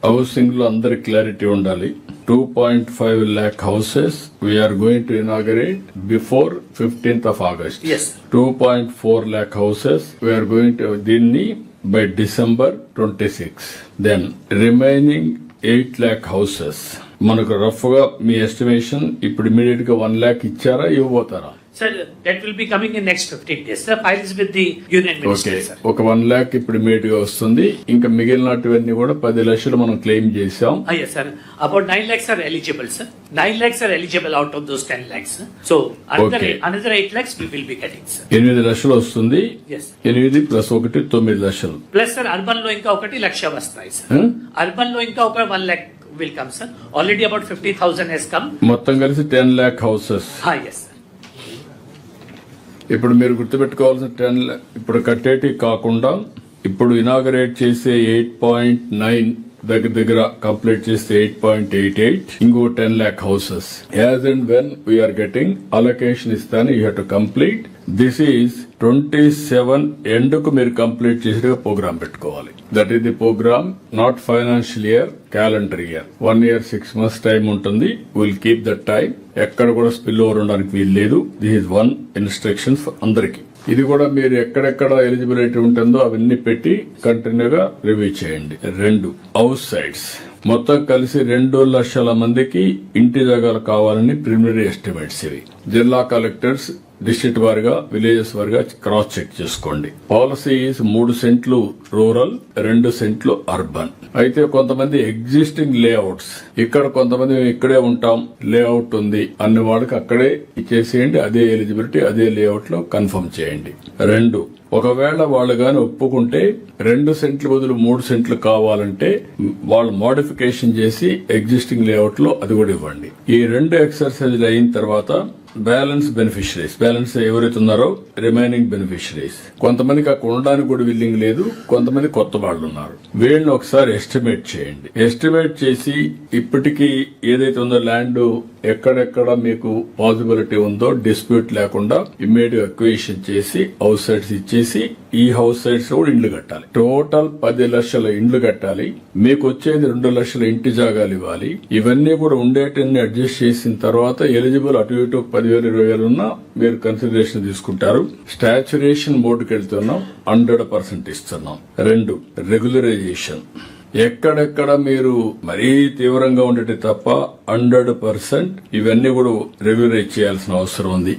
Housing లో అందరి clarity ఉండాలి. 2.5 lakh houses we are going to inaugurate before 15th of August. Yes. 2.4 lakh houses we are going to దీన్ని by December 26. Then remaining 8 lakh houses మనకు rough గా మీ estimation ఇప్పుడు immediate గా 1 lakh ఇచ్చారా ఇవ్వబోతారా? Sir, that will be coming in next 15 days. The file is with the union ministry, sir. ఒక 1 lakh ఇప్పుడు immediate గా వస్తుంది. ఇంకా మిగిలినటువన్నీ కూడా 10 లక్షలు మనం క్లెయిమ్ చేసాం. Yes, sir. About 9 lakhs are eligible, sir. 9 lakhs are eligible out of those 10 lakhs. Sir. So another 8 lakhs we will be getting, sir. 8 లక్షలు వస్తుంది. Yes. 8 ప్లస్ 1 9 లక్షలు. Plus, sir, urban లో ఇంకా 1 లక్ష వస్తాయి, sir. Urban లో ఇంకా 1 lakh will come, sir. Already about 50,000 has come. మొత్తం కలిసి 10 lakh houses. Yes, sir. ఇప్పుడు మీరు గుర్తుపెట్టుకోవాల్సిన 10 ఇప్పుడు కట్టేటి కాకుండా ఇప్పుడు ఇనాగరేట్ చేసే 8.9 దగ్గర కంప్లీట్ చేస్తే 8.88 ఇంకో 10 lakh houses. As and when we are getting allocation ఇస్తాను you have to complete. This is 27 end కు మీరు కంప్లీట్ చేసేగా ప్రోగ్రామ్ పెట్టుకోవాలి. That is the programme, not financial year, calendar year. 1 year 6 months time ఉంటుంది. Will keep that time. ఎక్కడ కూడా spill over ఉండడానికి వీలు లేదు. దిస్ ఇస్ వన్ ఇన్స్ట్రక్షన్స్ అందరికి. ఇది కూడా మీరు ఎక్కడెక్కడ ఎలిజిబిలిటీ ఉంటుందో అవన్నీ పెట్టి కంటిన్యూగా రివ్యూ చేయండి. 2 హౌస్ సైట్స్ మొత్తం కలిసి 2 లక్షల మందికి ఇంటి జాగాలు కావాలని ప్రిలిమినరీ ఎస్టిమేట్స్ ఇవి. జిల్లా కలెక్టర్స్ డిస్ట్రిక్ట్ వారిగా, విలేజెస్ వారిగా క్రాస్ చెక్ చేసుకోండి. పాలసీ 3 సెంట్లు రూరల్, 2 సెంట్లు అర్బన్. అయితే కొంతమంది ఎగ్జిస్టింగ్ లేఅవుట్స్, ఇక్కడ కొంతమంది ఇక్కడే ఉంటాం లేఅవుట్ ఉంది అన్ని వాళ్ళకి అక్కడే ఇచ్చేసేయండి. అదే ఎలిజిబిలిటీ, అదే లేఅవుట్ లో కన్ఫర్మ్ చేయండి. 2 ఒకవేళ వాళ్ళు గాని ఒప్పుకుంటే 2 సెంట్లు బదులు 3 సెంట్లు కావాలంటే వాళ్ళు మోడిఫికేషన్ చేసి ఎగ్జిస్టింగ్ లేఅవుట్ లో అది కూడా ఇవ్వండి. ఈ 2 ఎక్సర్సైజ్లు అయిన తర్వాత బ్యాలెన్స్ బెనిఫిషరీస్, బ్యాలెన్స్ ఎవరైతే ఉన్నారో రిమైనింగ్ బెనిఫిషరీస్, కొంతమందికి అక్కడ ఉండడానికి కూడా విల్లింగ్ లేదు, కొంతమంది కొత్త వాళ్ళు ఉన్నారు. వీళ్ళని ఒకసారి ఎస్టిమేట్ చేయండి. ఎస్టిమేట్ చేసి ఇప్పటికీ ఏదైతే ఉందో ల్యాండ్ ఎక్కడెక్కడ మీకు పాసిబిలిటీ ఉందో డిస్ప్యూట్ లేకుండా ఇమ్మీడియట్ అక్విజిషన్ చేసి హౌస్ సైట్స్ ఇచ్చేసి ఈ హౌస్ సైట్స్ కూడా ఇండ్లు కట్టాలి. టోటల్ 10 లక్షల ఇండ్లు కట్టాలి. మీకు వచ్చేది 2 లక్షల ఇంటి జాగాలు ఇవ్వాలి. ఇవన్నీ కూడా ఉండేటన్ని అడ్జస్ట్ చేసిన తర్వాత ఎలిజిబుల్ అటు ఇటు 10,000 20,000 ఉన్నా మీరు కన్సిడరేషన్ తీసుకుంటారు. స్టాచ్యురేషన్ మోడ్కి వెళ్తున్నాం, 100% ఇస్తున్నాం. 2 రెగ్యులరైజేషన్. ఎక్కడెక్కడ మీరు మరీ తీవ్రంగా ఉండేది తప్ప 100% ఇవన్నీ కూడా రెగ్యులరైజ్ చేయాల్సిన అవసరం ఉంది.